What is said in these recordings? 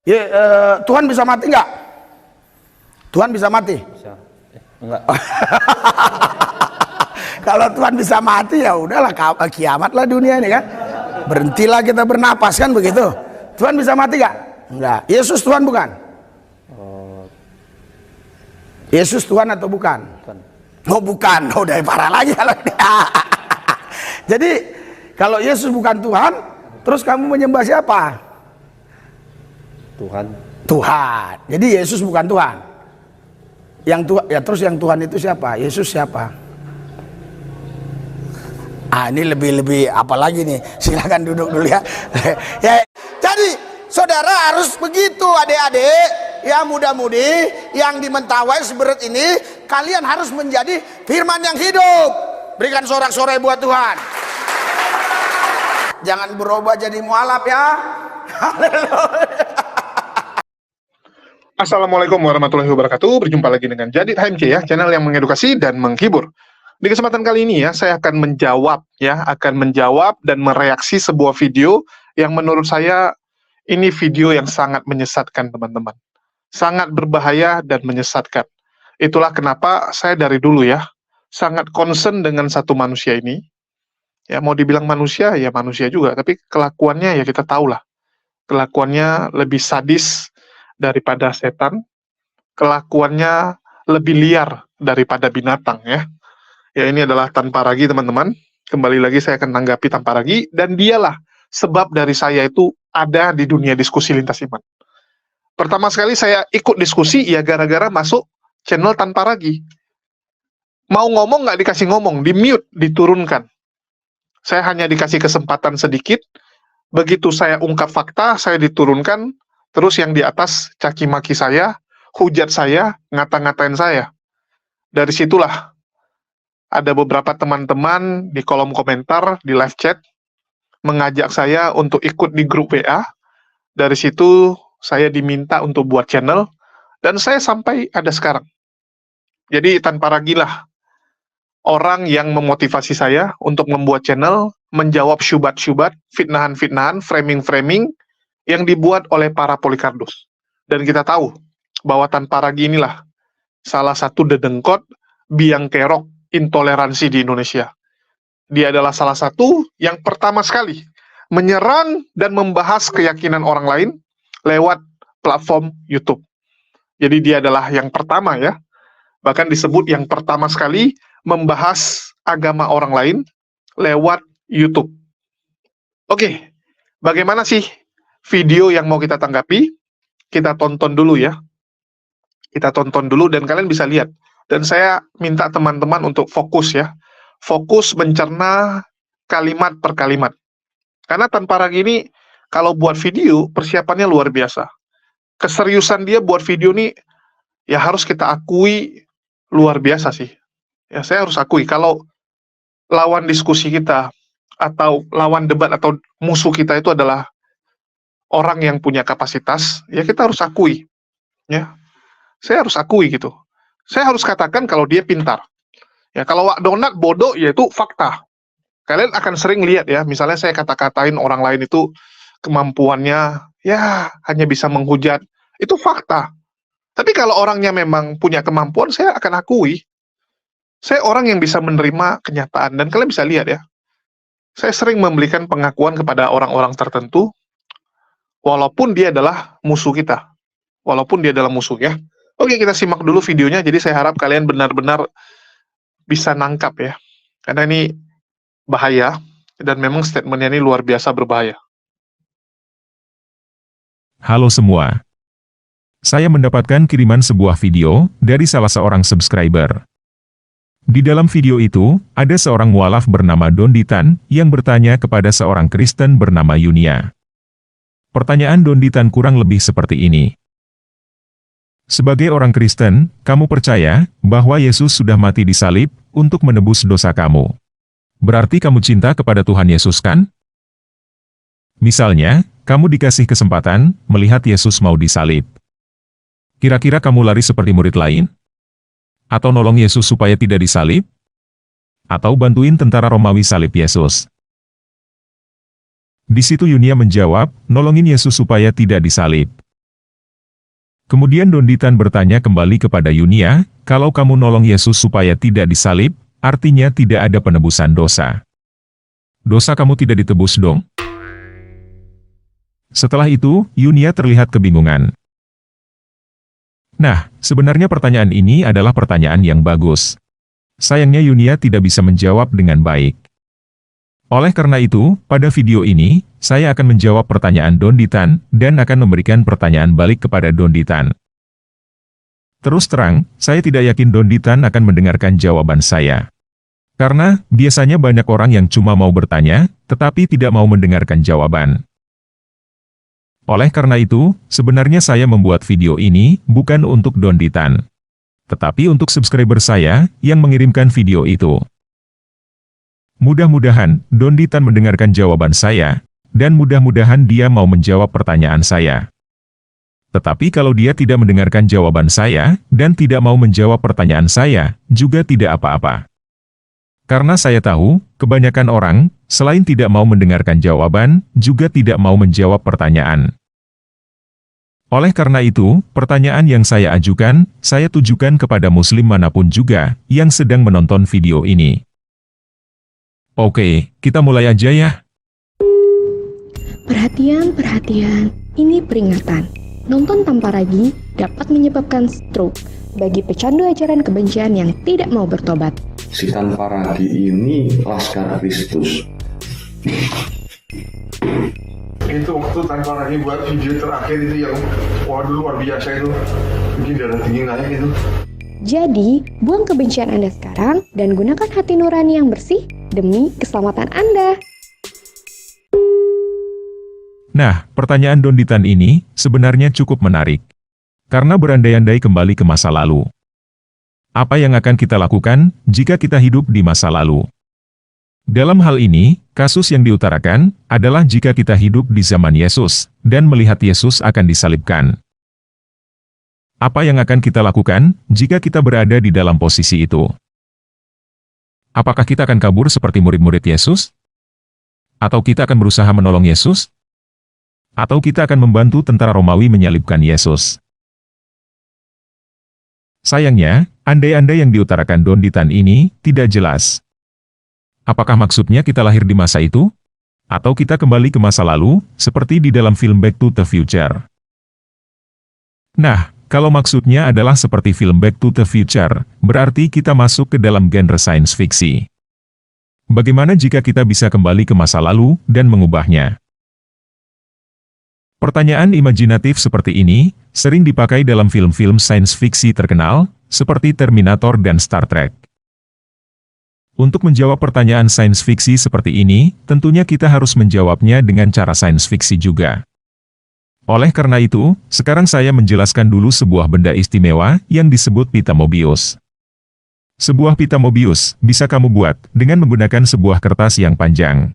Ya, Tuhan bisa mati nggak? Tuhan bisa mati? Bisa. Enggak. Kalau Tuhan bisa mati ya udahlah, kiamatlah dunia ini kan. Berhentilah kita bernapas kan begitu. Tuhan bisa mati nggak? Enggak. Yesus Tuhan bukan? Yesus Tuhan atau bukan? Bukan. Oh bukan, oh udah parah lagi kalau jadi kalau Yesus bukan Tuhan, terus kamu menyembah siapa? Tuhan. Tuhan. Jadi Yesus bukan Tuhan. Yang Tuhan ya, terus yang Tuhan itu siapa? Yesus siapa? Ini lebih apa lagi nih? Silakan duduk dulu ya. Ya, jadi saudara harus begitu, adik-adik, yang muda-mudi, yang di Mentawai Seberut ini, kalian harus menjadi firman yang hidup. Berikan sorak-sorai buat Tuhan. Jangan berubah jadi mualaf ya. Haleluya. Assalamualaikum warahmatullahi wabarakatuh. Berjumpa lagi dengan Jadid HMC ya, channel yang mengedukasi dan menghibur. Di kesempatan kali ini ya, saya akan menjawab dan mereaksi sebuah video yang menurut saya ini video yang sangat menyesatkan, teman-teman. Sangat berbahaya dan menyesatkan. Itulah kenapa saya dari dulu ya sangat concern dengan satu manusia ini. Ya, mau dibilang manusia ya manusia juga, tapi kelakuannya ya kita tahulah. Kelakuannya lebih sadis daripada setan, kelakuannya lebih liar daripada binatang ya. Ya, ini adalah Tanpa Ragi, teman-teman. Kembali lagi saya akan tanggapi Tanpa Ragi, dan dialah sebab dari saya itu ada di dunia diskusi lintas iman. Pertama sekali saya ikut diskusi ya gara-gara masuk channel Tanpa Ragi. Mau ngomong nggak dikasih ngomong, di mute, diturunkan. Saya hanya dikasih kesempatan sedikit, begitu saya ungkap fakta, saya diturunkan, terus yang di atas caci maki saya, hujat saya, ngata-ngatain saya. Dari situlah ada beberapa teman-teman di kolom komentar, di live chat, mengajak saya untuk ikut di grup WA. Dari situ saya diminta untuk buat channel, dan saya sampai ada sekarang. Jadi Tanpa Ragi lah orang yang memotivasi saya untuk membuat channel, menjawab syubhat-syubhat, fitnahan-fitnahan, framing-framing yang dibuat oleh para Polikardus. Dan kita tahu bahwa Tanpa Ragi inilah salah satu dedengkot biang kerok intoleransi di Indonesia. Dia adalah salah satu yang pertama sekali menyerang dan membahas keyakinan orang lain lewat platform YouTube. Jadi dia adalah yang pertama ya, bahkan disebut yang pertama sekali membahas agama orang lain lewat YouTube. Oke, bagaimana sih video yang mau kita tanggapi? Kita tonton dulu ya. Kita tonton dulu dan kalian bisa lihat. Dan saya minta teman-teman untuk fokus ya. Fokus mencerna kalimat per kalimat. Karena Tanpa Ragi ini kalau buat video persiapannya luar biasa. Keseriusan dia buat video ini ya harus kita akui luar biasa sih. Ya saya harus akui kalau lawan diskusi kita atau lawan debat atau musuh kita itu adalah orang yang punya kapasitas, ya kita harus akui. Ya. Saya harus akui gitu. Saya harus katakan kalau dia pintar. Ya, kalau Wak Donat bodoh, yaitu fakta. Kalian akan sering lihat ya, misalnya saya kata-katain orang lain itu kemampuannya, ya hanya bisa menghujat. Itu fakta. Tapi kalau orangnya memang punya kemampuan, saya akan akui. Saya orang yang bisa menerima kenyataan, dan kalian bisa lihat ya. Saya sering memberikan pengakuan kepada orang-orang tertentu, walaupun dia adalah musuh kita. Walaupun dia adalah musuh ya. Oke, kita simak dulu videonya, jadi saya harap kalian benar-benar bisa nangkap ya. Karena ini bahaya, dan memang statementnya ini luar biasa berbahaya. Halo semua. Saya mendapatkan kiriman sebuah video dari salah seorang subscriber. Di dalam video itu, ada seorang mualaf bernama Don Ditan yang bertanya kepada seorang Kristen bernama Yunia. Pertanyaan Don Ditan kurang lebih seperti ini. Sebagai orang Kristen, kamu percaya bahwa Yesus sudah mati di salib untuk menebus dosa kamu. Berarti kamu cinta kepada Tuhan Yesus kan? Misalnya, kamu dikasih kesempatan melihat Yesus mau disalib. Kira-kira kamu lari seperti murid lain? Atau nolong Yesus supaya tidak disalib? Atau bantuin tentara Romawi salib Yesus? Di situ Yunia menjawab, nolongin Yesus supaya tidak disalib. Kemudian Donditan bertanya kembali kepada Yunia, kalau kamu nolong Yesus supaya tidak disalib, artinya tidak ada penebusan dosa. Dosa kamu tidak ditebus dong? Setelah itu, Yunia terlihat kebingungan. Nah, sebenarnya pertanyaan ini adalah pertanyaan yang bagus. Sayangnya Yunia tidak bisa menjawab dengan baik. Oleh karena itu, pada video ini, saya akan menjawab pertanyaan Donditan, dan akan memberikan pertanyaan balik kepada Donditan. Terus terang, saya tidak yakin Donditan akan mendengarkan jawaban saya. Karena, biasanya banyak orang yang cuma mau bertanya, tetapi tidak mau mendengarkan jawaban. Oleh karena itu, sebenarnya saya membuat video ini, bukan untuk Donditan. Tetapi untuk subscriber saya, yang mengirimkan video itu. Mudah-mudahan, Donditan mendengarkan jawaban saya, dan mudah-mudahan dia mau menjawab pertanyaan saya. Tetapi kalau dia tidak mendengarkan jawaban saya, dan tidak mau menjawab pertanyaan saya, juga tidak apa-apa. Karena saya tahu, kebanyakan orang, selain tidak mau mendengarkan jawaban, juga tidak mau menjawab pertanyaan. Oleh karena itu, pertanyaan yang saya ajukan, saya tujukan kepada muslim manapun juga, yang sedang menonton video ini. Oke, kita mulai aja ya. Perhatian, perhatian, ini peringatan. Nonton tanpa ragi dapat menyebabkan stroke bagi pecandu ajaran kebencian yang tidak mau bertobat. Si tanpa ragi ini Laskar Kristus. Itu waktu tanpa ragi buat video terakhir itu yang waduh luar biasa itu, bikin darah tinggi naik itu. Jadi, buang kebencian Anda sekarang dan gunakan hati nurani yang bersih demi keselamatan Anda. Nah, pertanyaan Donditan ini sebenarnya cukup menarik. Karena berandai-andai kembali ke masa lalu. Apa yang akan kita lakukan jika kita hidup di masa lalu? Dalam hal ini, kasus yang diutarakan adalah jika kita hidup di zaman Yesus dan melihat Yesus akan disalibkan. Apa yang akan kita lakukan jika kita berada di dalam posisi itu? Apakah kita akan kabur seperti murid-murid Yesus? Atau kita akan berusaha menolong Yesus? Atau kita akan membantu tentara Romawi menyalibkan Yesus? Sayangnya, andai-andai yang diutarakan Donditan ini tidak jelas. Apakah maksudnya kita lahir di masa itu? Atau kita kembali ke masa lalu, seperti di dalam film Back to the Future? Nah, kalau maksudnya adalah seperti film Back to the Future, berarti kita masuk ke dalam genre science fiksi. Bagaimana jika kita bisa kembali ke masa lalu dan mengubahnya? Pertanyaan imajinatif seperti ini sering dipakai dalam film-film science fiksi terkenal, seperti Terminator dan Star Trek. Untuk menjawab pertanyaan science fiksi seperti ini, tentunya kita harus menjawabnya dengan cara science fiksi juga. Oleh karena itu, sekarang saya menjelaskan dulu sebuah benda istimewa yang disebut pita Mobius. Sebuah pita Mobius bisa kamu buat dengan menggunakan sebuah kertas yang panjang.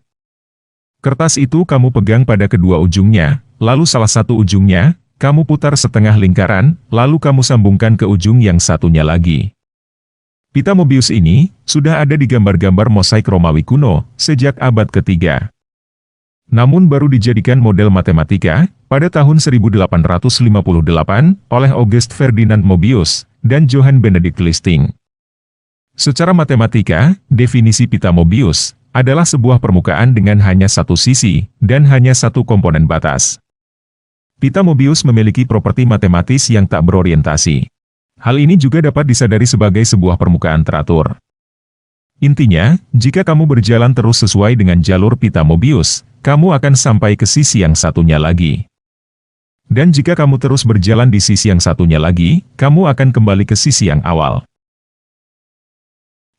Kertas itu kamu pegang pada kedua ujungnya, lalu salah satu ujungnya, kamu putar setengah lingkaran, lalu kamu sambungkan ke ujung yang satunya lagi. Pita Mobius ini sudah ada di gambar-gambar mosaik Romawi kuno sejak abad ketiga. Namun baru dijadikan model matematika pada tahun 1858 oleh August Ferdinand Mobius dan Johann Benedict Listing. Secara matematika, definisi pita Mobius adalah sebuah permukaan dengan hanya satu sisi dan hanya satu komponen batas. Pita Mobius memiliki properti matematis yang tak berorientasi. Hal ini juga dapat disadari sebagai sebuah permukaan teratur. Intinya, jika kamu berjalan terus sesuai dengan jalur pita Mobius, kamu akan sampai ke sisi yang satunya lagi. Dan jika kamu terus berjalan di sisi yang satunya lagi, kamu akan kembali ke sisi yang awal.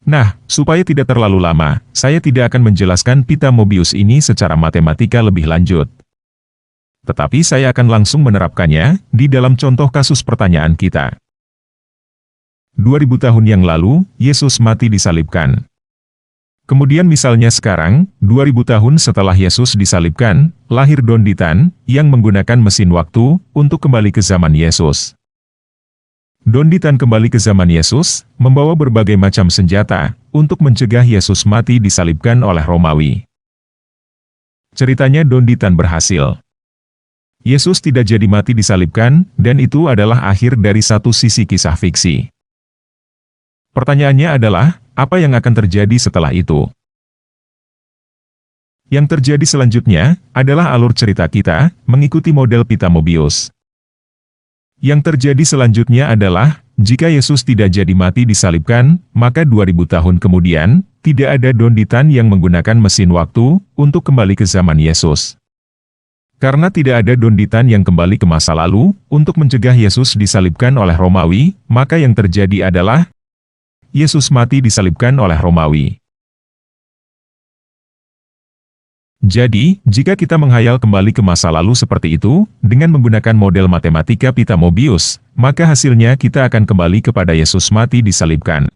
Nah, supaya tidak terlalu lama, saya tidak akan menjelaskan pita Mobius ini secara matematika lebih lanjut. Tetapi saya akan langsung menerapkannya di dalam contoh kasus pertanyaan kita. 2000 tahun yang lalu, Yesus mati disalibkan. Kemudian misalnya sekarang, 2000 tahun setelah Yesus disalibkan, lahir Donditan, yang menggunakan mesin waktu, untuk kembali ke zaman Yesus. Donditan kembali ke zaman Yesus, membawa berbagai macam senjata, untuk mencegah Yesus mati disalibkan oleh Romawi. Ceritanya Donditan berhasil. Yesus tidak jadi mati disalibkan, dan itu adalah akhir dari satu sisi kisah fiksi. Pertanyaannya adalah, apa yang akan terjadi setelah itu? Yang terjadi selanjutnya, adalah alur cerita kita, mengikuti model pita Mobius. Yang terjadi selanjutnya adalah, jika Yesus tidak jadi mati disalibkan, maka 2000 tahun kemudian, tidak ada Donditan yang menggunakan mesin waktu, untuk kembali ke zaman Yesus. Karena tidak ada Donditan yang kembali ke masa lalu, untuk mencegah Yesus disalibkan oleh Romawi, maka yang terjadi adalah, Yesus mati disalibkan oleh Romawi. Jadi, jika kita menghayal kembali ke masa lalu seperti itu, dengan menggunakan model matematika pita Mobius, maka hasilnya kita akan kembali kepada Yesus mati disalibkan.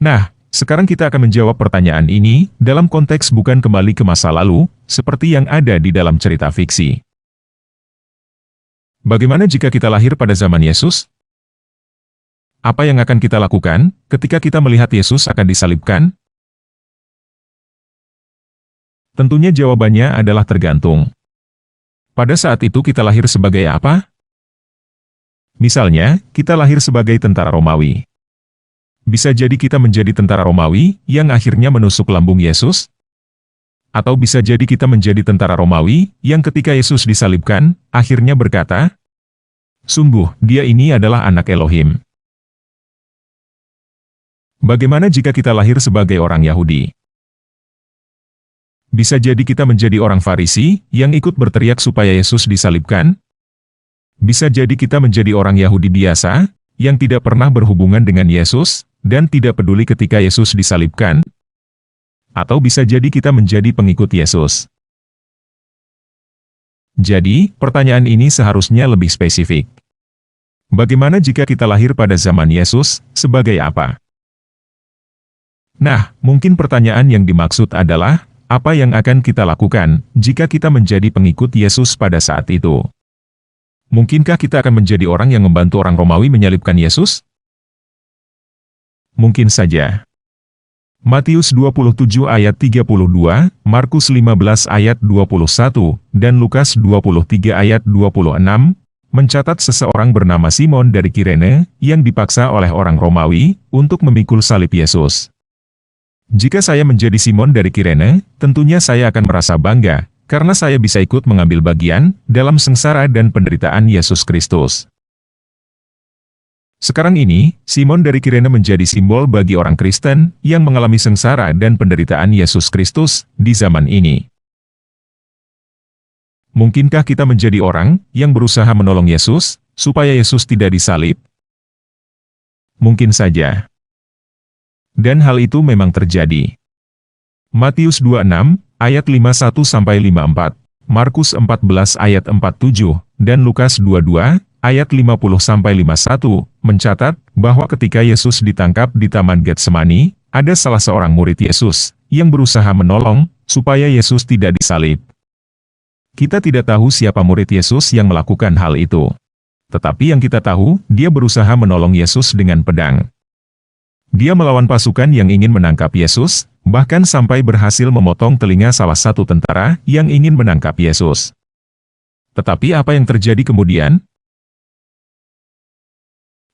Nah, sekarang kita akan menjawab pertanyaan ini, dalam konteks bukan kembali ke masa lalu, seperti yang ada di dalam cerita fiksi. Bagaimana jika kita lahir pada zaman Yesus? Apa yang akan kita lakukan, ketika kita melihat Yesus akan disalibkan? Tentunya jawabannya adalah tergantung. Pada saat itu kita lahir sebagai apa? Misalnya, kita lahir sebagai tentara Romawi. Bisa jadi kita menjadi tentara Romawi, yang akhirnya menusuk lambung Yesus? Atau bisa jadi kita menjadi tentara Romawi, yang ketika Yesus disalibkan, akhirnya berkata, "Sungguh, dia ini adalah anak Elohim." Bagaimana jika kita lahir sebagai orang Yahudi? Bisa jadi kita menjadi orang Farisi, yang ikut berteriak supaya Yesus disalibkan? Bisa jadi kita menjadi orang Yahudi biasa, yang tidak pernah berhubungan dengan Yesus, dan tidak peduli ketika Yesus disalibkan? Atau bisa jadi kita menjadi pengikut Yesus? Jadi, pertanyaan ini seharusnya lebih spesifik. Bagaimana jika kita lahir pada zaman Yesus, sebagai apa? Nah, mungkin pertanyaan yang dimaksud adalah, apa yang akan kita lakukan, jika kita menjadi pengikut Yesus pada saat itu? Mungkinkah kita akan menjadi orang yang membantu orang Romawi menyalibkan Yesus? Mungkin saja. Matius 27 ayat 32, Markus 15 ayat 21, dan Lukas 23 ayat 26, mencatat seseorang bernama Simon dari Kirene, yang dipaksa oleh orang Romawi, untuk memikul salib Yesus. Jika saya menjadi Simon dari Kirene, tentunya saya akan merasa bangga, karena saya bisa ikut mengambil bagian, dalam sengsara dan penderitaan Yesus Kristus. Sekarang ini, Simon dari Kirene menjadi simbol bagi orang Kristen, yang mengalami sengsara dan penderitaan Yesus Kristus, di zaman ini. Mungkinkah kita menjadi orang, yang berusaha menolong Yesus, supaya Yesus tidak disalib? Mungkin saja. Dan hal itu memang terjadi. Matius 26, ayat 51-54, Markus 14 ayat 47, dan Lukas 22, ayat 50-51, mencatat bahwa ketika Yesus ditangkap di Taman Getsemani, ada salah seorang murid Yesus, yang berusaha menolong, supaya Yesus tidak disalib. Kita tidak tahu siapa murid Yesus yang melakukan hal itu. Tetapi yang kita tahu, dia berusaha menolong Yesus dengan pedang. Dia melawan pasukan yang ingin menangkap Yesus, bahkan sampai berhasil memotong telinga salah satu tentara yang ingin menangkap Yesus. Tetapi apa yang terjadi kemudian?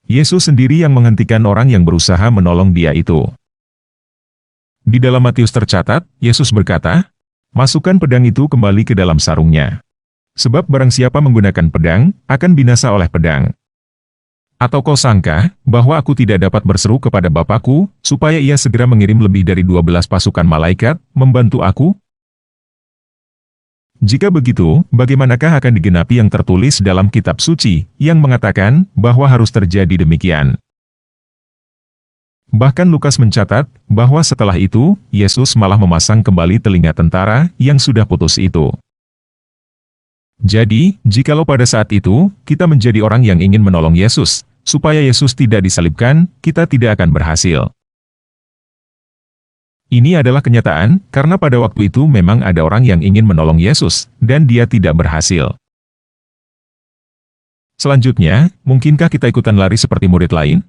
Yesus sendiri yang menghentikan orang yang berusaha menolong dia itu. Di dalam Matius tercatat, Yesus berkata, "Masukkan pedang itu kembali ke dalam sarungnya. Sebab barang siapa menggunakan pedang, akan binasa oleh pedang. Atau kau sangka, bahwa aku tidak dapat berseru kepada Bapakku, supaya ia segera mengirim lebih dari 12 pasukan malaikat, membantu aku? Jika begitu, bagaimanakah akan digenapi yang tertulis dalam kitab suci, yang mengatakan, bahwa harus terjadi demikian?" Bahkan Lukas mencatat, bahwa setelah itu, Yesus malah memasang kembali telinga tentara, yang sudah putus itu. Jadi, jikalau pada saat itu, kita menjadi orang yang ingin menolong Yesus, supaya Yesus tidak disalibkan, kita tidak akan berhasil. Ini adalah kenyataan, karena pada waktu itu memang ada orang yang ingin menolong Yesus, dan dia tidak berhasil. Selanjutnya, mungkinkah kita ikutan lari seperti murid lain?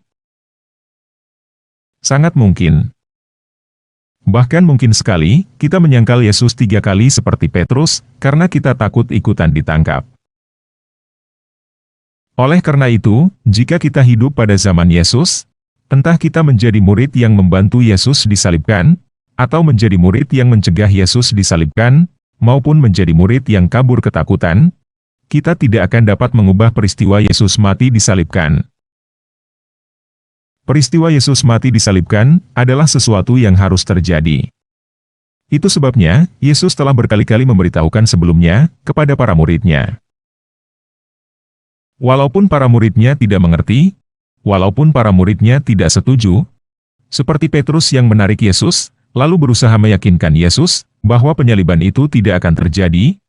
Sangat mungkin. Bahkan mungkin sekali, kita menyangkal Yesus 3 kali seperti Petrus, karena kita takut ikutan ditangkap. Oleh karena itu, jika kita hidup pada zaman Yesus, entah kita menjadi murid yang membantu Yesus disalibkan, atau menjadi murid yang mencegah Yesus disalibkan, maupun menjadi murid yang kabur ketakutan, kita tidak akan dapat mengubah peristiwa Yesus mati disalibkan. Peristiwa Yesus mati disalibkan adalah sesuatu yang harus terjadi. Itu sebabnya, Yesus telah berkali-kali memberitahukan sebelumnya kepada para murid-Nya. Walaupun para murid-Nya tidak mengerti, walaupun para murid-Nya tidak setuju, seperti Petrus yang menarik Yesus, lalu berusaha meyakinkan Yesus bahwa penyaliban itu tidak akan terjadi,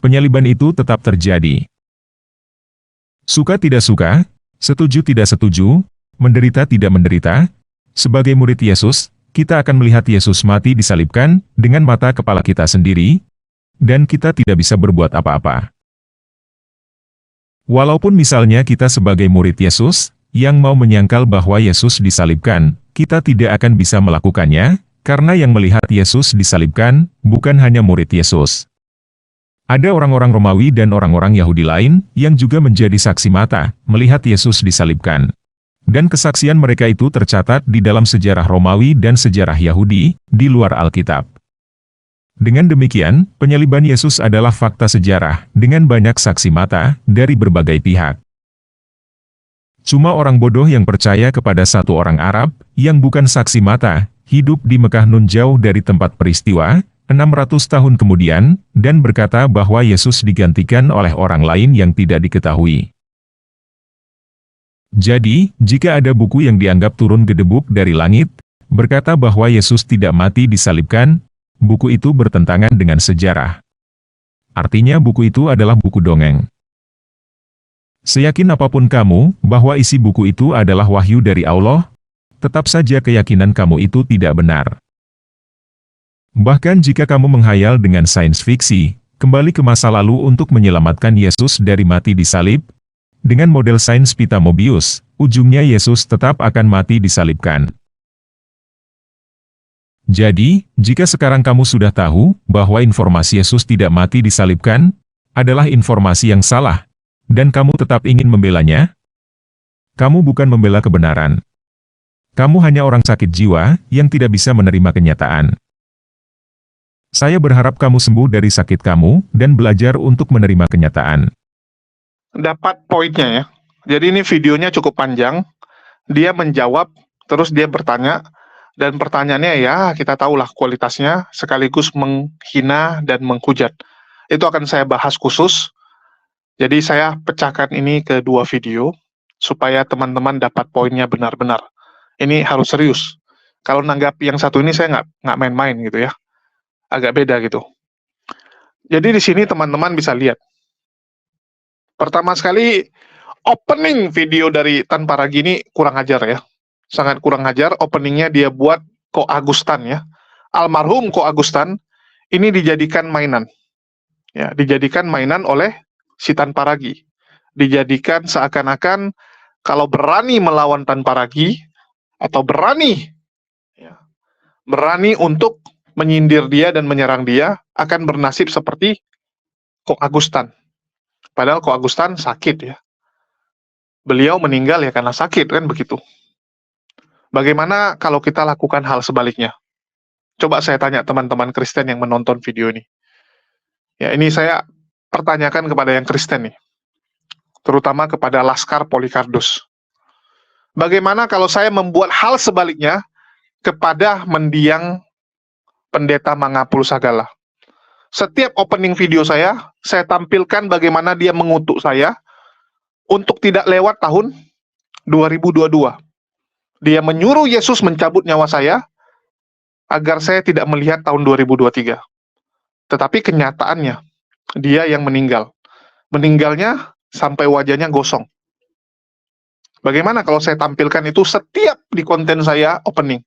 penyaliban itu tetap terjadi. Suka tidak suka, setuju tidak setuju, menderita tidak menderita, sebagai murid Yesus, kita akan melihat Yesus mati disalibkan dengan mata kepala kita sendiri, dan kita tidak bisa berbuat apa-apa. Walaupun misalnya kita sebagai murid Yesus, yang mau menyangkal bahwa Yesus disalibkan, kita tidak akan bisa melakukannya, karena yang melihat Yesus disalibkan, bukan hanya murid Yesus. Ada orang-orang Romawi dan orang-orang Yahudi lain, yang juga menjadi saksi mata, melihat Yesus disalibkan. Dan kesaksian mereka itu tercatat di dalam sejarah Romawi dan sejarah Yahudi, di luar Alkitab. Dengan demikian, penyaliban Yesus adalah fakta sejarah, dengan banyak saksi mata, dari berbagai pihak. Cuma orang bodoh yang percaya kepada satu orang Arab, yang bukan saksi mata, hidup di Mekah nun jauh dari tempat peristiwa, 600 tahun kemudian, dan berkata bahwa Yesus digantikan oleh orang lain yang tidak diketahui. Jadi, jika ada buku yang dianggap turun gedebuk dari langit, berkata bahwa Yesus tidak mati disalibkan, buku itu bertentangan dengan sejarah. Artinya buku itu adalah buku dongeng. Seyakin apapun kamu, bahwa isi buku itu adalah wahyu dari Allah, tetap saja keyakinan kamu itu tidak benar. Bahkan jika kamu menghayal dengan sains fiksi, kembali ke masa lalu untuk menyelamatkan Yesus dari mati disalib, dengan model sains pita Mobius, ujungnya Yesus tetap akan mati disalibkan. Jadi, jika sekarang kamu sudah tahu bahwa informasi Yesus tidak mati disalibkan adalah informasi yang salah, dan kamu tetap ingin membelanya, kamu bukan membela kebenaran. Kamu hanya orang sakit jiwa yang tidak bisa menerima kenyataan. Saya berharap kamu sembuh dari sakit kamu dan belajar untuk menerima kenyataan. Dapat poinnya ya. Jadi ini videonya cukup panjang. Dia menjawab, terus dia bertanya, dan pertanyaannya ya kita tahulah kualitasnya, sekaligus menghina dan menghujat. Itu akan saya bahas khusus. Jadi saya pecahkan ini ke 2 video, supaya teman-teman dapat poinnya benar-benar. Ini harus serius. Kalau nanggapi yang satu ini saya nggak main-main gitu ya. Agak beda gitu. Jadi di sini teman-teman bisa lihat. Pertama sekali, opening video dari Tanpa Ragi ini kurang ajar ya. Sangat kurang ajar, openingnya dia buat Ko Agustan ya. Almarhum Ko Agustan, ini dijadikan mainan. Ya, dijadikan mainan oleh si Tanpa Ragi. Dijadikan seakan-akan kalau berani melawan Tanpa Ragi, atau berani untuk menyindir dia dan menyerang dia, akan bernasib seperti Ko Agustan. Padahal Ko Agustan sakit ya. Beliau meninggal ya karena sakit kan begitu. Bagaimana kalau kita lakukan hal sebaliknya? Coba saya tanya teman-teman Kristen yang menonton video ini. Ya ini saya pertanyakan kepada yang Kristen nih. Terutama kepada Laskar Polycardos. Bagaimana kalau saya membuat hal sebaliknya kepada mendiang Pendeta Mangapul Sagala? Setiap opening video saya tampilkan bagaimana dia mengutuk saya untuk tidak lewat tahun 2022. Dia menyuruh Yesus mencabut nyawa saya agar saya tidak melihat tahun 2023. Tetapi kenyataannya, dia yang meninggal. Meninggalnya sampai wajahnya gosong. Bagaimana kalau saya tampilkan itu setiap di konten saya opening?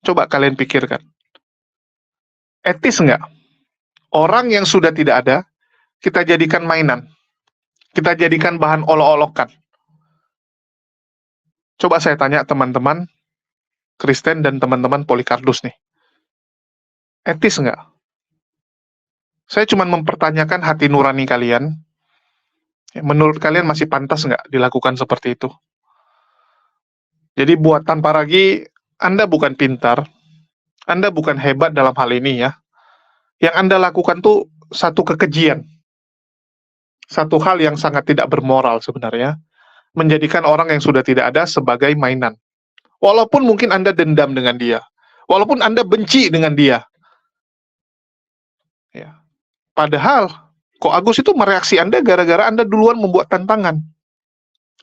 Coba kalian pikirkan. Etis nggak? Orang yang sudah tidak ada, kita jadikan mainan. Kita jadikan bahan olok-olokan. Coba saya tanya teman-teman Kristen dan teman-teman Polycardos nih. Etis nggak? Saya cuma mempertanyakan hati nurani kalian. Menurut kalian masih pantas nggak dilakukan seperti itu? Jadi buat tanpa ragi, Anda bukan pintar, Anda bukan hebat dalam hal ini ya. Yang Anda lakukan tuh satu kekejian. Satu hal yang sangat tidak bermoral sebenarnya. Menjadikan orang yang sudah tidak ada sebagai mainan. Walaupun mungkin Anda dendam dengan dia. Walaupun Anda benci dengan dia. Ya. Padahal, Ko Agus itu mereaksi Anda gara-gara Anda duluan membuat tantangan.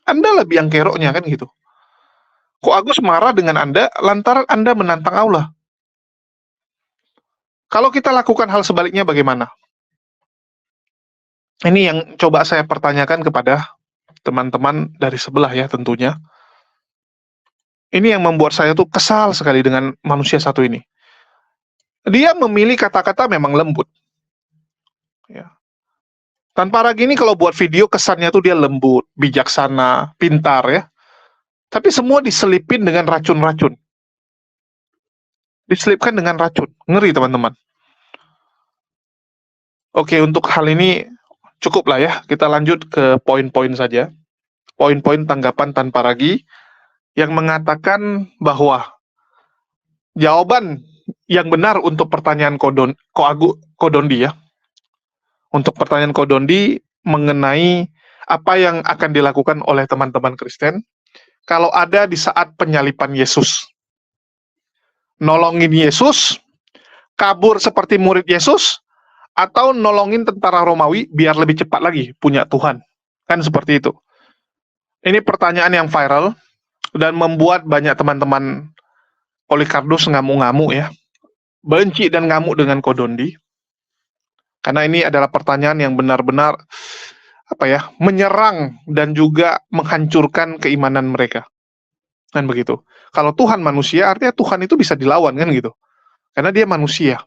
Anda lebih yang keroknya kan gitu. Ko Agus marah dengan Anda lantaran Anda menantang Allah. Kalau kita lakukan hal sebaliknya bagaimana? Ini yang coba saya pertanyakan kepada teman-teman dari sebelah ya tentunya. Ini yang membuat saya tuh kesal sekali dengan manusia satu ini. Dia memilih kata-kata memang lembut. Ya. Tanpa ragi ini kalau buat video kesannya tuh dia lembut, bijaksana, pintar ya. Tapi semua diselipin dengan racun-racun. Diselipkan dengan racun. Ngeri teman-teman. Oke, untuk hal ini cukup lah ya. Kita lanjut ke poin-poin saja. Poin-poin tanggapan tanpa ragi yang mengatakan bahwa jawaban yang benar untuk pertanyaan Kodondi ya. Untuk pertanyaan Kodondi mengenai apa yang akan dilakukan oleh teman-teman Kristen kalau ada di saat penyalipan Yesus. Nolongin Yesus, kabur seperti murid Yesus, atau nolongin tentara Romawi biar lebih cepat lagi punya Tuhan. Kan seperti itu. Ini pertanyaan yang viral dan membuat banyak teman-teman Polycarpus ngamuk-ngamuk ya. Benci dan ngamuk dengan Kodondi. Karena ini adalah pertanyaan yang benar-benar menyerang dan juga menghancurkan keimanan mereka. Kan begitu. Kalau Tuhan manusia, artinya Tuhan itu bisa dilawan kan gitu. Karena dia manusia.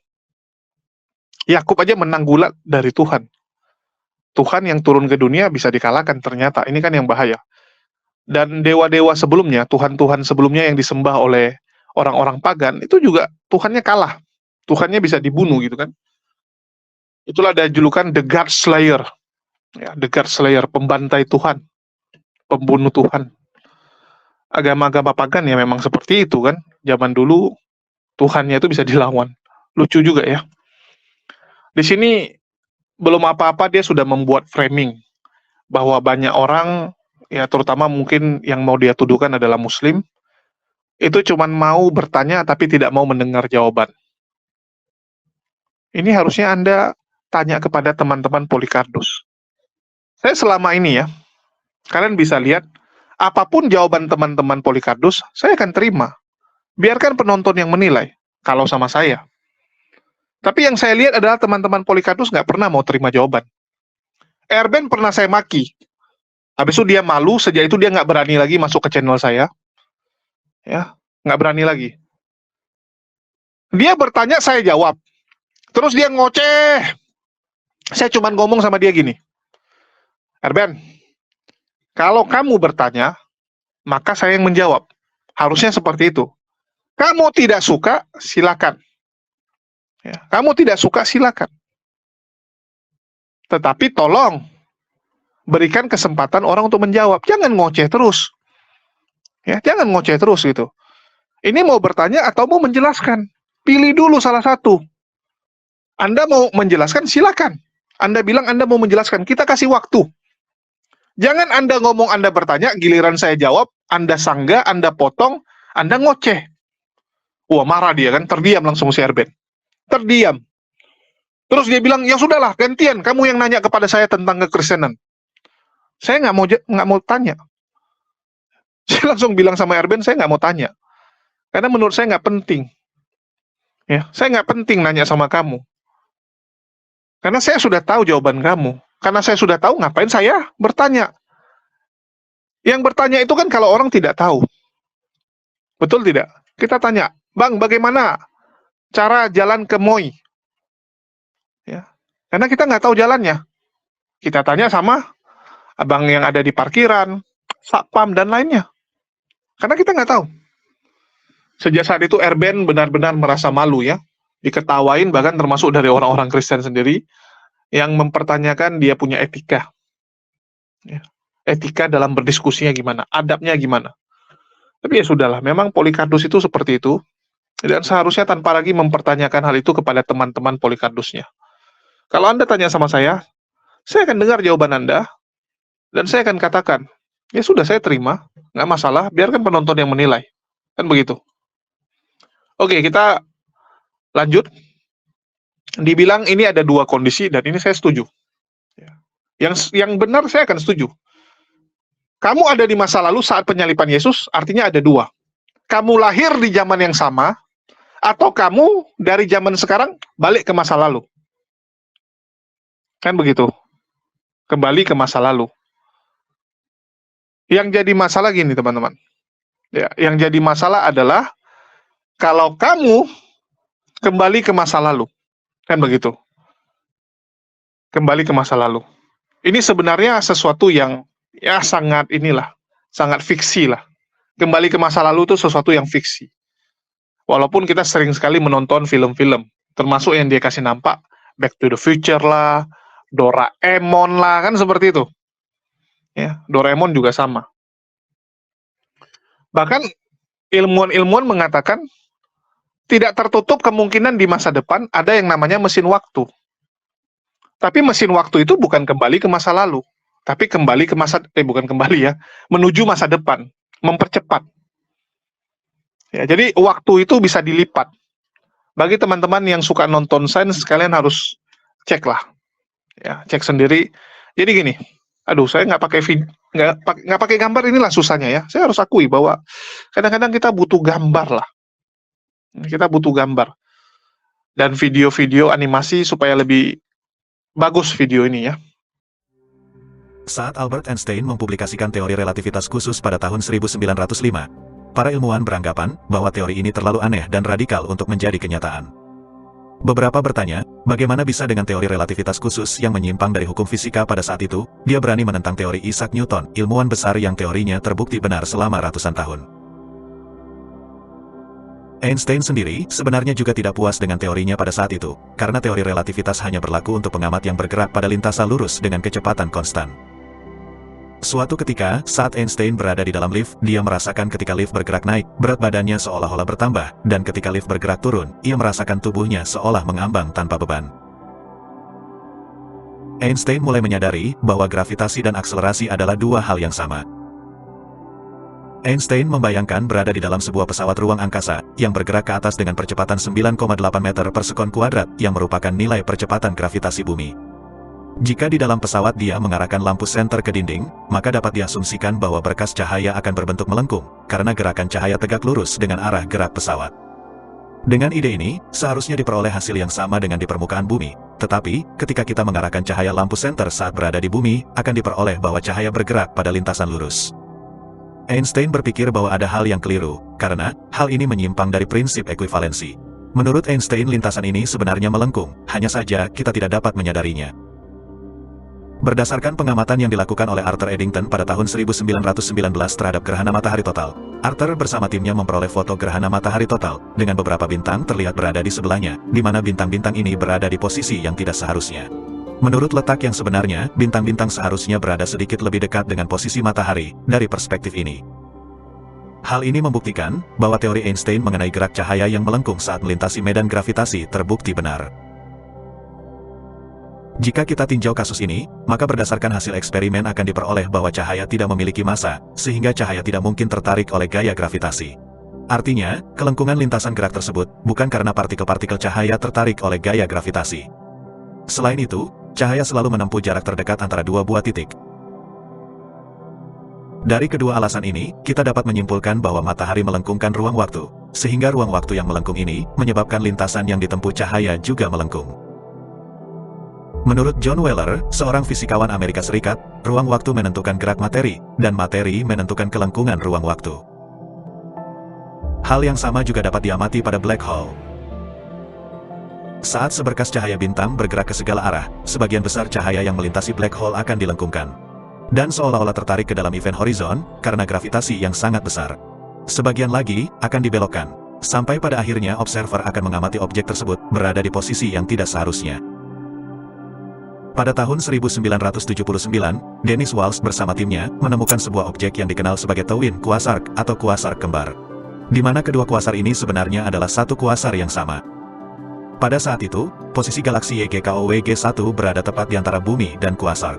Yakub aja menang gulat dari Tuhan. Tuhan yang turun ke dunia bisa dikalahkan ternyata. Ini kan yang bahaya. Dan dewa-dewa sebelumnya, Tuhan-Tuhan sebelumnya yang disembah oleh orang-orang pagan, itu juga Tuhannya kalah. Tuhannya bisa dibunuh gitu kan. Itulah ada julukan The God Slayer. Ya, The God Slayer, pembantai Tuhan. Pembunuh Tuhan. Agama-agama pagan ya memang seperti itu kan. Zaman dulu Tuhannya itu bisa dilawan. Lucu juga ya. Di sini belum apa-apa dia sudah membuat framing bahwa banyak orang ya terutama mungkin yang mau dia tuduhkan adalah Muslim itu cuman mau bertanya tapi tidak mau mendengar jawaban. Ini harusnya Anda tanya kepada teman-teman Polycarpus. Saya selama ini ya, kalian bisa lihat apapun jawaban teman-teman Polycarpus, saya akan terima. Biarkan penonton yang menilai kalau sama saya. Tapi yang saya lihat adalah teman-teman Polycarpus nggak pernah mau terima jawaban. Erben pernah saya maki. Habis itu dia malu, sejak itu dia nggak berani lagi masuk ke channel saya. Ya, nggak berani lagi. Dia bertanya, saya jawab. Terus dia ngoceh. Saya cuma ngomong sama dia gini. Erben, kalau kamu bertanya, maka saya yang menjawab. Harusnya seperti itu. Kamu tidak suka, silakan. Ya, kamu tidak suka, silakan. Tetapi tolong berikan kesempatan orang untuk menjawab. Jangan ngoceh terus. Ya, jangan ngoceh terus gitu. Ini mau bertanya atau mau menjelaskan? Pilih dulu salah satu. Anda mau menjelaskan, silakan. Anda bilang Anda mau menjelaskan, kita kasih waktu. Jangan Anda ngomong, Anda bertanya, giliran saya jawab, Anda sanggah, Anda potong, Anda ngoceh. Wah, marah dia kan, terdiam langsung si Erben. Terdiam. Terus dia bilang, ya sudahlah, gantian, kamu yang nanya kepada saya tentang kekristenan. Saya nggak mau tanya. Saya langsung bilang sama Erben, saya nggak mau tanya. Karena menurut saya nggak penting. Ya, saya nggak penting nanya sama kamu. Karena saya sudah tahu jawaban kamu. Karena saya sudah tahu, ngapain saya bertanya. Yang bertanya itu kan kalau orang tidak tahu. Betul tidak? Kita tanya, Bang, bagaimana cara jalan ke Moi? Ya. Karena kita nggak tahu jalannya. Kita tanya sama abang yang ada di parkiran, satpam, dan lainnya. Karena kita nggak tahu. Sejak saat itu Erben benar-benar merasa malu ya. diketawain, bahkan termasuk dari orang-orang Kristen sendiri yang mempertanyakan dia punya etika. Ya. Etika dalam berdiskusinya gimana, adabnya gimana. Tapi ya sudahlah, memang Polikardus itu seperti itu, dan seharusnya tanpa lagi mempertanyakan hal itu kepada teman-teman Polikardusnya. Kalau Anda tanya sama saya akan dengar jawaban Anda, dan saya akan katakan, ya sudah, saya terima, nggak masalah, biarkan penonton yang menilai. Kan begitu. Oke, kita lanjut. Dibilang ini ada dua kondisi, dan ini saya setuju. Yang benar saya akan setuju. Kamu ada di masa lalu saat penyaliban Yesus, artinya ada dua. Kamu lahir di zaman yang sama, atau kamu dari zaman sekarang balik ke masa lalu. Kan begitu. Kembali ke masa lalu. Yang jadi masalah gini, teman-teman. Ya, yang jadi masalah adalah kalau kamu kembali ke masa lalu. Kan begitu. Kembali ke masa lalu. Ini sebenarnya sesuatu yang ya sangat fiksi lah. Kembali ke masa lalu itu sesuatu yang fiksi. Walaupun kita sering sekali menonton film-film, termasuk yang dia kasih nampak, Back to the Future lah, Doraemon lah, kan seperti itu. Ya, Doraemon juga sama. Bahkan ilmuwan-ilmuwan mengatakan tidak tertutup kemungkinan di masa depan ada yang namanya mesin waktu. Tapi mesin waktu itu bukan kembali ke masa lalu, tapi kembali ke menuju masa depan, mempercepat. Ya, jadi waktu itu bisa dilipat. Bagi teman-teman yang suka nonton sains, kalian harus cek lah, ya, cek sendiri. Jadi gini, saya nggak pakai gambar, inilah susahnya ya. Saya harus akui bahwa kadang-kadang kita butuh gambar lah. Kita butuh gambar dan video-video animasi supaya lebih bagus video ini ya. Saat Albert Einstein mempublikasikan teori relativitas khusus pada tahun 1905, para ilmuwan beranggapan bahwa teori ini terlalu aneh dan radikal untuk menjadi kenyataan. Beberapa bertanya, bagaimana bisa dengan teori relativitas khusus yang menyimpang dari hukum fisika pada saat itu, dia berani menentang teori Isaac Newton, ilmuwan besar yang teorinya terbukti benar selama ratusan tahun. Einstein sendiri sebenarnya juga tidak puas dengan teorinya pada saat itu, karena teori relativitas hanya berlaku untuk pengamat yang bergerak pada lintasan lurus dengan kecepatan konstan. Suatu ketika, saat Einstein berada di dalam lift, dia merasakan ketika lift bergerak naik, berat badannya seolah-olah bertambah, dan ketika lift bergerak turun, ia merasakan tubuhnya seolah mengambang tanpa beban. Einstein mulai menyadari bahwa gravitasi dan akselerasi adalah dua hal yang sama. Einstein membayangkan berada di dalam sebuah pesawat ruang angkasa yang bergerak ke atas dengan percepatan 9,8 meter per sekon kuadrat yang merupakan nilai percepatan gravitasi bumi. Jika di dalam pesawat dia mengarahkan lampu senter ke dinding, maka dapat diasumsikan bahwa berkas cahaya akan berbentuk melengkung karena gerakan cahaya tegak lurus dengan arah gerak pesawat. Dengan ide ini, seharusnya diperoleh hasil yang sama dengan di permukaan bumi, tetapi ketika kita mengarahkan cahaya lampu senter saat berada di bumi, akan diperoleh bahwa cahaya bergerak pada lintasan lurus. Einstein berpikir bahwa ada hal yang keliru, karena hal ini menyimpang dari prinsip ekuivalensi. Menurut Einstein, lintasan ini sebenarnya melengkung, hanya saja kita tidak dapat menyadarinya. Berdasarkan pengamatan yang dilakukan oleh Arthur Eddington pada tahun 1919 terhadap gerhana matahari total, Arthur bersama timnya memperoleh foto gerhana matahari total, dengan beberapa bintang terlihat berada di sebelahnya, di mana bintang-bintang ini berada di posisi yang tidak seharusnya. Menurut letak yang sebenarnya, bintang-bintang seharusnya berada sedikit lebih dekat dengan posisi matahari, dari perspektif ini. Hal ini membuktikan bahwa teori Einstein mengenai gerak cahaya yang melengkung saat melintasi medan gravitasi terbukti benar. Jika kita tinjau kasus ini, maka berdasarkan hasil eksperimen akan diperoleh bahwa cahaya tidak memiliki massa, sehingga cahaya tidak mungkin tertarik oleh gaya gravitasi. Artinya, kelengkungan lintasan gerak tersebut bukan karena partikel-partikel cahaya tertarik oleh gaya gravitasi. Selain itu, cahaya selalu menempuh jarak terdekat antara dua buah titik. Dari kedua alasan ini, kita dapat menyimpulkan bahwa matahari melengkungkan ruang waktu, sehingga ruang waktu yang melengkung ini menyebabkan lintasan yang ditempuh cahaya juga melengkung. Menurut John Wheeler, seorang fisikawan Amerika Serikat, ruang waktu menentukan gerak materi, dan materi menentukan kelengkungan ruang waktu. Hal yang sama juga dapat diamati pada black hole. Saat seberkas cahaya bintang bergerak ke segala arah, sebagian besar cahaya yang melintasi black hole akan dilengkungkan. Dan seolah-olah tertarik ke dalam event horizon, karena gravitasi yang sangat besar. Sebagian lagi, akan dibelokkan. Sampai pada akhirnya observer akan mengamati objek tersebut berada di posisi yang tidak seharusnya. Pada tahun 1979, Dennis Walsh bersama timnya menemukan sebuah objek yang dikenal sebagai twin quasar atau kuasar kembar, di mana kedua kuasar ini sebenarnya adalah satu kuasar yang sama. Pada saat itu, posisi galaksi YGKOW-G1 berada tepat di antara bumi dan kuasar.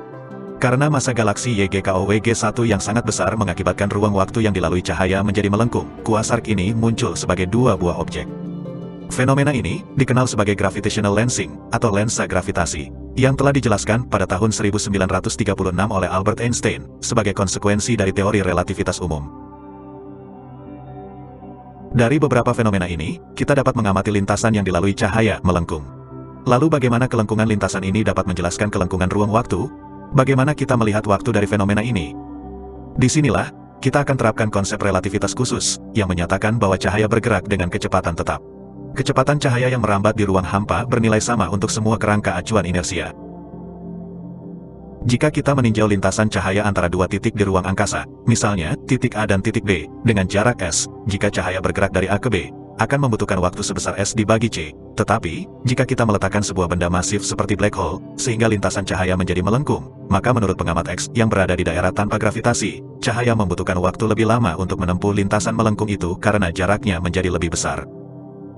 Karena massa galaksi YGKOW-G1 yang sangat besar mengakibatkan ruang waktu yang dilalui cahaya menjadi melengkung, kuasar ini muncul sebagai dua buah objek. Fenomena ini dikenal sebagai gravitational lensing atau lensa gravitasi, yang telah dijelaskan pada tahun 1936 oleh Albert Einstein sebagai konsekuensi dari teori relativitas umum. Dari beberapa fenomena ini, kita dapat mengamati lintasan yang dilalui cahaya melengkung. Lalu bagaimana kelengkungan lintasan ini dapat menjelaskan kelengkungan ruang waktu? Bagaimana kita melihat waktu dari fenomena ini? Disinilah, kita akan terapkan konsep relativitas khusus, yang menyatakan bahwa cahaya bergerak dengan kecepatan tetap. Kecepatan cahaya yang merambat di ruang hampa bernilai sama untuk semua kerangka acuan inersia. Jika kita meninjau lintasan cahaya antara dua titik di ruang angkasa, misalnya titik A dan titik B, dengan jarak S, jika cahaya bergerak dari A ke B, akan membutuhkan waktu sebesar S dibagi C. Tetapi, jika kita meletakkan sebuah benda masif seperti black hole, sehingga lintasan cahaya menjadi melengkung, maka menurut pengamat X yang berada di daerah tanpa gravitasi, cahaya membutuhkan waktu lebih lama untuk menempuh lintasan melengkung itu karena jaraknya menjadi lebih besar.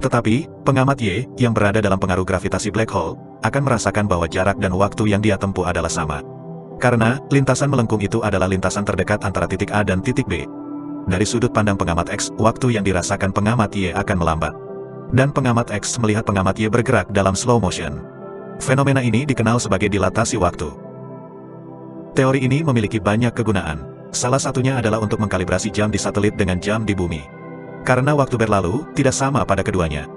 Tetapi, pengamat Y, yang berada dalam pengaruh gravitasi black hole, akan merasakan bahwa jarak dan waktu yang dia tempuh adalah sama. Karena, lintasan melengkung itu adalah lintasan terdekat antara titik A dan titik B. Dari sudut pandang pengamat X, waktu yang dirasakan pengamat Y akan melambat. Dan pengamat X melihat pengamat Y bergerak dalam slow motion. Fenomena ini dikenal sebagai dilatasi waktu. Teori ini memiliki banyak kegunaan. Salah satunya adalah untuk mengkalibrasi jam di satelit dengan jam di bumi. Karena waktu berlalu, tidak sama pada keduanya.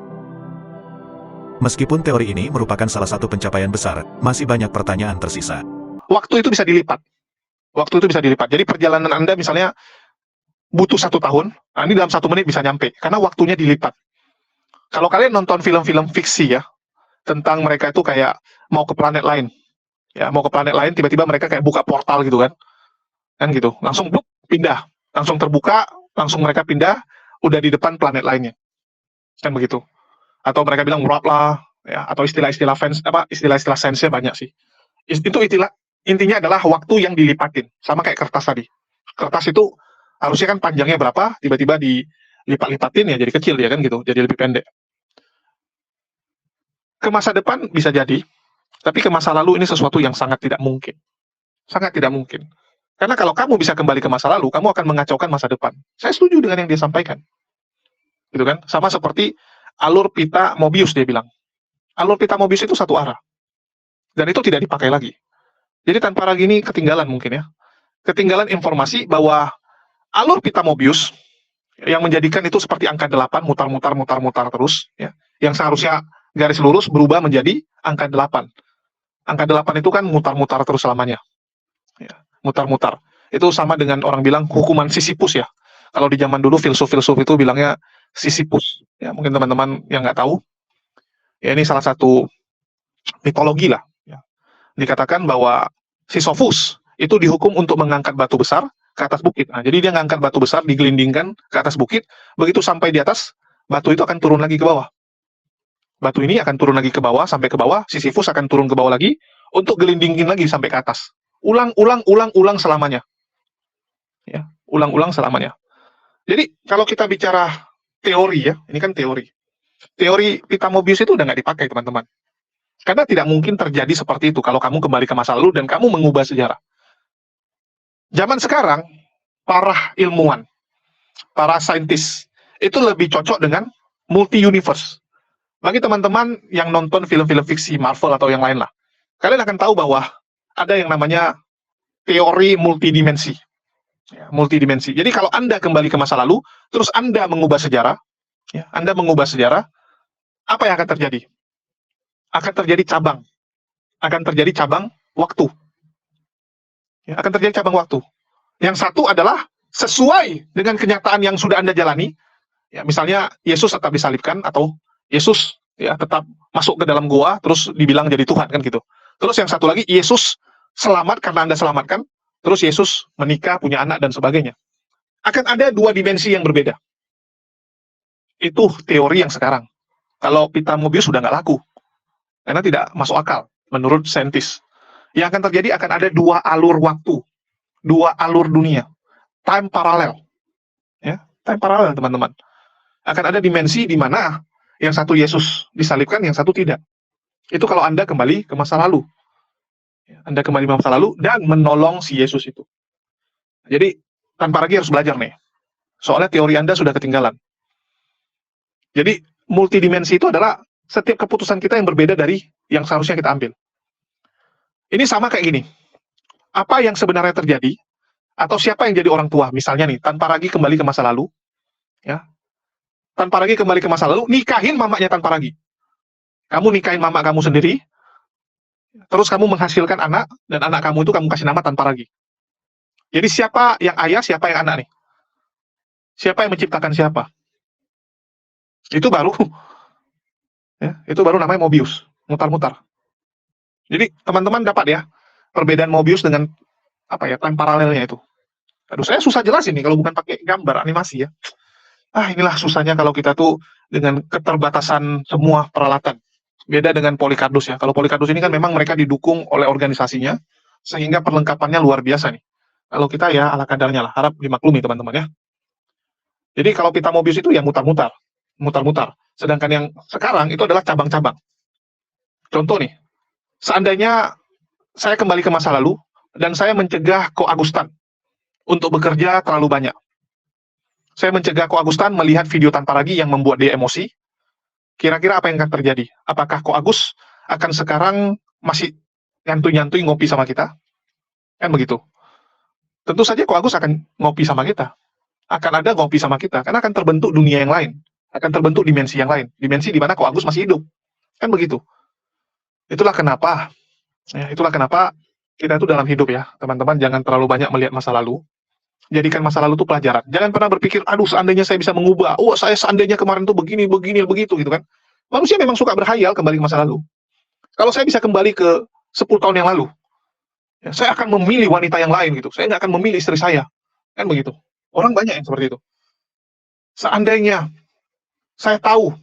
Meskipun teori ini merupakan salah satu pencapaian besar, masih banyak pertanyaan tersisa. Waktu itu bisa dilipat. Waktu itu bisa dilipat. Jadi perjalanan Anda misalnya butuh 1 tahun, nah ini dalam 1 menit bisa nyampe, karena waktunya dilipat. Kalau kalian nonton film-film fiksi ya, tentang mereka itu kayak mau ke planet lain. Ya, mau ke planet lain, tiba-tiba mereka kayak buka portal gitu kan. Kan gitu, langsung pindah. Langsung terbuka, langsung mereka pindah, udah di depan planet lainnya, kan begitu. Atau mereka bilang warp lah, ya, atau istilah-istilah fans, istilah-istilah sainsnya banyak sih. Itu intinya adalah waktu yang dilipatin, sama kayak kertas tadi. Kertas itu harusnya kan panjangnya berapa, tiba-tiba dilipat-lipatin ya jadi kecil ya kan gitu, jadi lebih pendek. Ke masa depan bisa jadi, tapi ke masa lalu ini sesuatu yang sangat tidak mungkin, sangat tidak mungkin. Karena kalau kamu bisa kembali ke masa lalu, kamu akan mengacaukan masa depan. Saya setuju dengan yang dia sampaikan. Gitu kan? Sama seperti alur pita Mobius dia bilang. Alur pita Mobius itu satu arah. Dan itu tidak dipakai lagi. Jadi tanpa lagi ini ketinggalan mungkin ya. Ketinggalan informasi bahwa alur pita Mobius yang menjadikan itu seperti angka 8 mutar-mutar terus ya. Yang seharusnya garis lurus berubah menjadi angka 8. Angka 8 itu kan mutar-mutar terus selamanya. Ya. Mutar-mutar. Itu sama dengan orang bilang hukuman Sisyphus ya. Kalau di zaman dulu filsuf-filsuf itu bilangnya Sisyphus. Ya, mungkin teman-teman yang nggak tahu. Ya, ini salah satu mitologi lah. Ya. Dikatakan bahwa Sisyphus itu dihukum untuk mengangkat batu besar ke atas bukit. Nah, jadi dia ngangkat batu besar, digelindingkan ke atas bukit. Begitu sampai di atas, batu itu akan turun lagi ke bawah. Batu ini akan turun lagi ke bawah, sampai ke bawah. Sisyphus akan turun ke bawah lagi untuk gelindingin lagi sampai ke atas. Ulang selamanya. Ya, ulang selamanya. Jadi kalau kita bicara teori ya, ini kan teori. Teori pita Mobius itu udah nggak dipakai teman-teman. Karena tidak mungkin terjadi seperti itu kalau kamu kembali ke masa lalu dan kamu mengubah sejarah. Zaman sekarang, para ilmuwan, para saintis, itu lebih cocok dengan multi-universe. Bagi teman-teman yang nonton film-film fiksi Marvel atau yang lain lah, kalian akan tahu bahwa ada yang namanya teori multidimensi. Ya, multidimensi. Jadi kalau Anda kembali ke masa lalu, terus Anda mengubah sejarah, ya, Anda mengubah sejarah, apa yang akan terjadi? Akan terjadi cabang. Akan terjadi cabang waktu. Ya, akan terjadi cabang waktu. Yang satu adalah sesuai dengan kenyataan yang sudah Anda jalani. Ya, misalnya Yesus tetap disalibkan, atau Yesus ya tetap masuk ke dalam gua, terus dibilang jadi Tuhan, kan gitu. Terus yang satu lagi, Yesus selamat karena Anda selamatkan, terus Yesus menikah, punya anak, dan sebagainya. Akan ada dua dimensi yang berbeda. Itu teori yang sekarang. Kalau pita Mobius sudah nggak laku, karena tidak masuk akal menurut saintis. Yang akan terjadi akan ada dua alur waktu, dua alur dunia, time parallel, ya, time parallel teman-teman. Akan ada dimensi di mana yang satu Yesus disalibkan, yang satu tidak. Itu kalau Anda kembali ke masa lalu. Anda kembali ke masa lalu dan menolong si Yesus itu. Jadi tanpa lagi harus belajar nih. Soalnya teori Anda sudah ketinggalan. Jadi multidimensi itu adalah setiap keputusan kita yang berbeda dari yang seharusnya kita ambil. Ini sama kayak gini. Apa yang sebenarnya terjadi atau siapa yang jadi orang tua? Misalnya nih, tanpa lagi kembali ke masa lalu, ya. Tanpa lagi kembali ke masa lalu, nikahin mamanya tanpa lagi. Kamu nikahin mama kamu sendiri, terus kamu menghasilkan anak, dan anak kamu itu kamu kasih nama tanpa lagi. Jadi siapa yang ayah, siapa yang anak nih? Siapa yang menciptakan siapa? Itu baru, ya, itu baru namanya Mobius, mutar-mutar. Jadi teman-teman dapat ya perbedaan Mobius dengan apa ya time paralelnya itu. Aduh, saya susah jelasin nih kalau bukan pakai gambar animasi ya. Inilah susahnya kalau kita tuh dengan keterbatasan semua peralatan. Beda dengan Polycardus ya. Kalau Polycardus ini kan memang mereka didukung oleh organisasinya, sehingga perlengkapannya luar biasa nih. Kalau kita ya ala kadarnya lah, harap dimaklumi teman-teman ya. Jadi kalau pita Mobius itu ya mutar-mutar. Sedangkan yang sekarang itu adalah cabang-cabang. Contoh nih, seandainya saya kembali ke masa lalu, dan saya mencegah Ko Agustan untuk bekerja terlalu banyak. Saya mencegah Ko Agustan melihat video tanpa lagi yang membuat dia emosi. Kira-kira apa yang akan terjadi? Apakah Ko Agus akan sekarang masih nyantui-nyantui ngopi sama kita? Kan begitu. Tentu saja Ko Agus akan ngopi sama kita. Akan ada ngopi sama kita, karena akan terbentuk dunia yang lain. Akan terbentuk dimensi yang lain. Dimensi di mana Ko Agus masih hidup. Kan begitu. Itulah kenapa kita itu dalam hidup ya, teman-teman, jangan terlalu banyak melihat masa lalu. Jadikan masa lalu itu pelajaran. Jangan pernah berpikir, aduh seandainya saya bisa mengubah, saya seandainya kemarin tuh begini, begitu gitu kan. Manusia memang suka berhayal kembali ke masa lalu. Kalau saya bisa kembali ke 10 tahun yang lalu, ya, saya akan memilih wanita yang lain gitu. Saya nggak akan memilih istri saya. Kan begitu. Orang banyak yang seperti itu. Seandainya saya tahu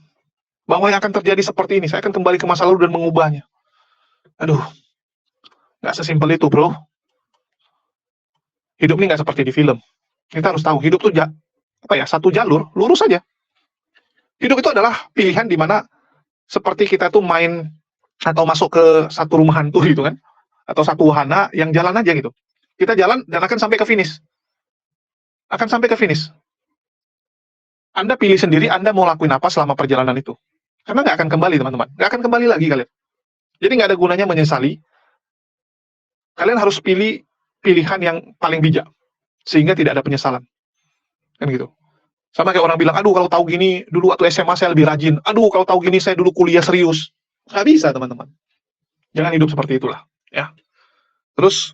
bahwa yang akan terjadi seperti ini, saya akan kembali ke masa lalu dan mengubahnya. Aduh, nggak sesimpel itu, bro. Hidup ini nggak seperti di film. Kita harus tahu, hidup tuh satu jalur, lurus saja. Hidup itu adalah pilihan di mana seperti kita tuh main atau masuk ke satu rumah hantu gitu kan, atau satu wahana yang jalan aja gitu. Kita jalan dan akan sampai ke finish. Anda pilih sendiri Anda mau lakuin apa selama perjalanan itu. Karena nggak akan kembali, teman-teman. Nggak akan kembali lagi kalian. Jadi nggak ada gunanya menyesali. Kalian harus pilih pilihan yang paling bijak, sehingga tidak ada penyesalan. Kan gitu. Sama kayak orang bilang, aduh kalau tahu gini, dulu waktu SMA saya lebih rajin. Aduh kalau tahu gini, saya dulu kuliah serius. Nggak bisa, teman-teman. Jangan hidup seperti itulah. Ya. Terus,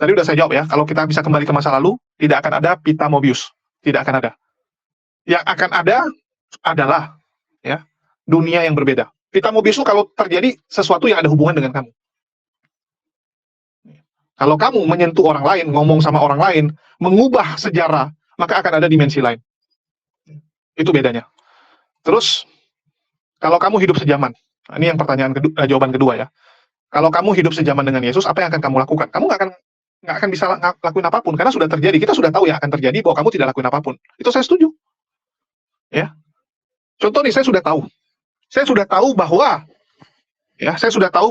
tadi udah saya jawab ya, kalau kita bisa kembali ke masa lalu, tidak akan ada pita Mobius. Tidak akan ada. Yang akan ada adalah ya dunia yang berbeda. Pita Mobius itu kalau terjadi sesuatu yang ada hubungan dengan kamu. Kalau kamu menyentuh orang lain, ngomong sama orang lain, mengubah sejarah, maka akan ada dimensi lain. Itu bedanya. Terus, kalau kamu hidup sejaman, ini yang jawaban kedua ya. Kalau kamu hidup sejaman dengan Yesus, apa yang akan kamu lakukan? Kamu nggak akan bisa lakuin apapun, karena sudah terjadi. Kita sudah tahu yang akan terjadi bahwa kamu tidak lakuin apapun. Itu saya setuju. Ya. Contoh nih, saya sudah tahu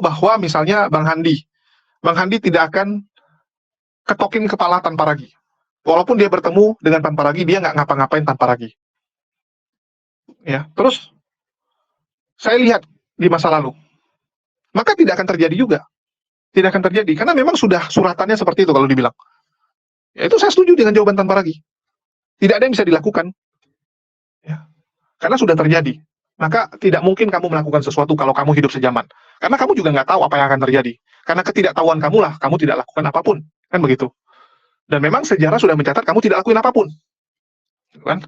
bahwa misalnya Bang Handi tidak akan ketokin kepala tanpa ragi. Walaupun dia bertemu dengan tanpa ragi, dia nggak ngapa-ngapain tanpa ragi. Ya, terus saya lihat di masa lalu, maka tidak akan terjadi juga. Tidak akan terjadi, karena memang sudah suratannya seperti itu kalau dibilang. Ya, itu saya setuju dengan jawaban tanpa ragi. Tidak ada yang bisa dilakukan. Ya, karena sudah terjadi. Maka tidak mungkin kamu melakukan sesuatu kalau kamu hidup sejaman. Karena kamu juga nggak tahu apa yang akan terjadi. Karena ketidaktahuan kamu lah, kamu tidak lakukan apapun. Kan begitu. Dan memang sejarah sudah mencatat kamu tidak lakuin apapun. Kan?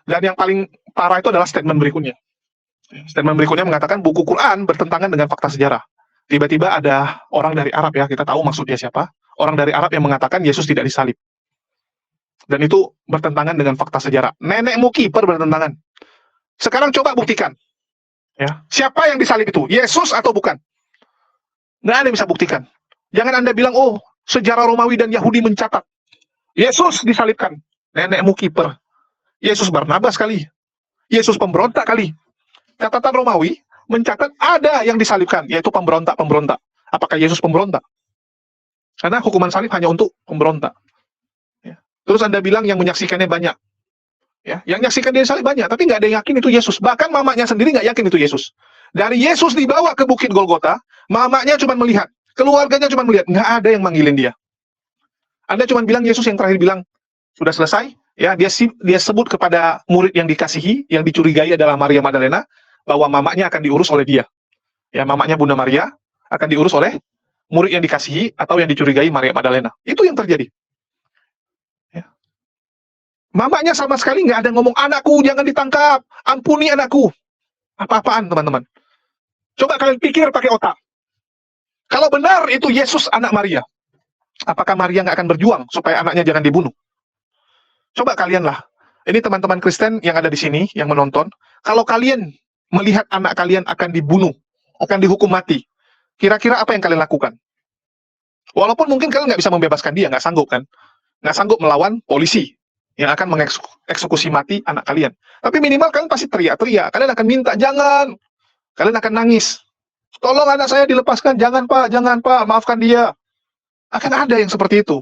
Dan yang paling parah itu adalah statement berikutnya. Statement berikutnya mengatakan buku Quran bertentangan dengan fakta sejarah. Tiba-tiba ada orang dari Arab ya, kita tahu maksudnya siapa. Orang dari Arab yang mengatakan Yesus tidak disalib. Dan itu bertentangan dengan fakta sejarah. Nenekmu kiper bertentangan. Sekarang coba buktikan. Ya, siapa yang disalib itu? Yesus atau bukan? Nggak ada yang bisa buktikan. Jangan Anda bilang, oh, sejarah Romawi dan Yahudi mencatat. Yesus disalibkan. Nenekmu kiper. Yesus Barnabas kali. Yesus pemberontak kali. Catatan Romawi mencatat ada yang disalibkan, yaitu pemberontak-pemberontak. Apakah Yesus pemberontak? Karena hukuman salib hanya untuk pemberontak. Ya. Terus Anda bilang yang menyaksikannya banyak. Ya, yang menyaksikan dia salib banyak, tapi nggak ada yang yakin itu Yesus. Bahkan mamanya sendiri nggak yakin itu Yesus. Dari Yesus dibawa ke Bukit Golgota, mamanya cuma melihat, keluarganya cuma melihat, nggak ada yang manggilin dia. Anda cuma bilang Yesus yang terakhir bilang sudah selesai. Ya, dia sebut kepada murid yang dikasihi, yang dicurigai adalah Maria Magdalena, bahwa mamanya akan diurus oleh dia. Ya, mamanya Bunda Maria akan diurus oleh murid yang dikasihi atau yang dicurigai Maria Magdalena. Itu yang terjadi. Mamanya sama sekali nggak ada ngomong, anakku jangan ditangkap, ampuni anakku. Apa-apaan teman-teman. Coba kalian pikir pakai otak. Kalau benar itu Yesus anak Maria, apakah Maria nggak akan berjuang supaya anaknya jangan dibunuh? Coba kalian lah. Ini teman-teman Kristen yang ada di sini, yang menonton. Kalau kalian melihat anak kalian akan dibunuh, akan dihukum mati, kira-kira apa yang kalian lakukan? Walaupun mungkin kalian nggak bisa membebaskan dia, nggak sanggup kan? Nggak sanggup melawan polisi yang akan mengeksekusi mati anak kalian. Tapi minimal kalian pasti teriak-teriak. Kalian akan minta, jangan. Kalian akan nangis. Tolong anak saya dilepaskan. Jangan pak, maafkan dia. Akan ada yang seperti itu.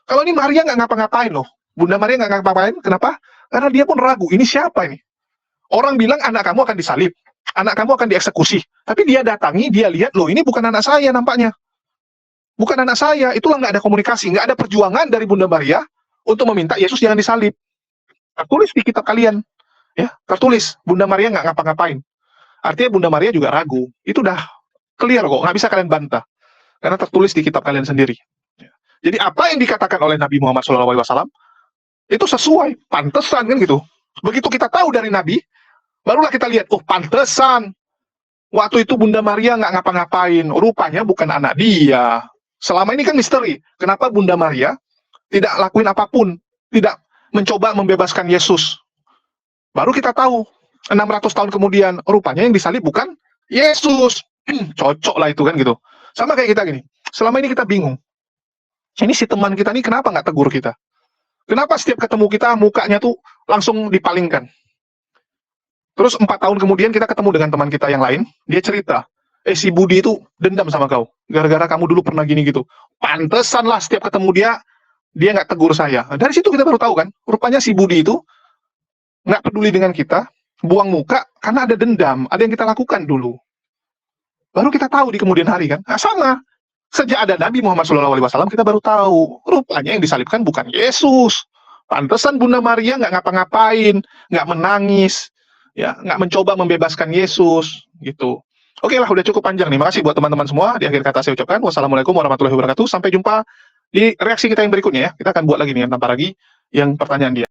Kalau ini Maria nggak ngapa-ngapain loh. Bunda Maria nggak ngapa-ngapain. Kenapa? Karena dia pun ragu. Ini siapa ini? Orang bilang anak kamu akan disalib. Anak kamu akan dieksekusi. Tapi dia datangi, dia lihat, loh ini bukan anak saya nampaknya. Bukan anak saya. Itulah nggak ada komunikasi. Nggak ada perjuangan dari Bunda Maria untuk meminta Yesus jangan disalib. Tertulis di kitab kalian. Ya, tertulis. Bunda Maria nggak ngapa-ngapain. Artinya Bunda Maria juga ragu. Itu udah clear kok. Nggak bisa kalian bantah. Karena tertulis di kitab kalian sendiri. Ya. Jadi apa yang dikatakan oleh Nabi Muhammad SAW itu sesuai. Pantesan kan gitu. Begitu kita tahu dari Nabi, barulah kita lihat, oh pantesan. Waktu itu Bunda Maria nggak ngapa-ngapain. Rupanya bukan anak dia. Selama ini kan misteri. Kenapa Bunda Maria tidak lakuin apapun, tidak mencoba membebaskan Yesus. Baru kita tahu, 600 tahun kemudian, rupanya yang disalib bukan Yesus. Cocok lah itu kan gitu. Sama kayak kita gini, selama ini kita bingung. Ini si teman kita nih kenapa nggak tegur kita? Kenapa setiap ketemu kita, mukanya tuh langsung dipalingkan? Terus 4 tahun kemudian kita ketemu dengan teman kita yang lain, dia cerita, si Budi itu dendam sama kau, gara-gara kamu dulu pernah gini gitu. Pantesan lah setiap ketemu dia nggak tegur saya. Dari situ kita baru tahu kan, rupanya si Budi itu nggak peduli dengan kita, buang muka karena ada dendam, ada yang kita lakukan dulu. Baru kita tahu di kemudian hari kan. Nah, sama. Sejak ada Nabi Muhammad SAW, kita baru tahu, rupanya yang disalibkan bukan Yesus. Pantesan Bunda Maria nggak ngapa-ngapain, nggak menangis, ya, nggak mencoba membebaskan Yesus, gitu. Oke lah, udah cukup panjang nih. Makasih buat teman-teman semua. Di akhir kata saya ucapkan, wassalamualaikum warahmatullahi wabarakatuh. Sampai jumpa di reaksi kita yang berikutnya ya. Kita akan buat lagi nih yang tanpa lagi yang pertanyaan dia.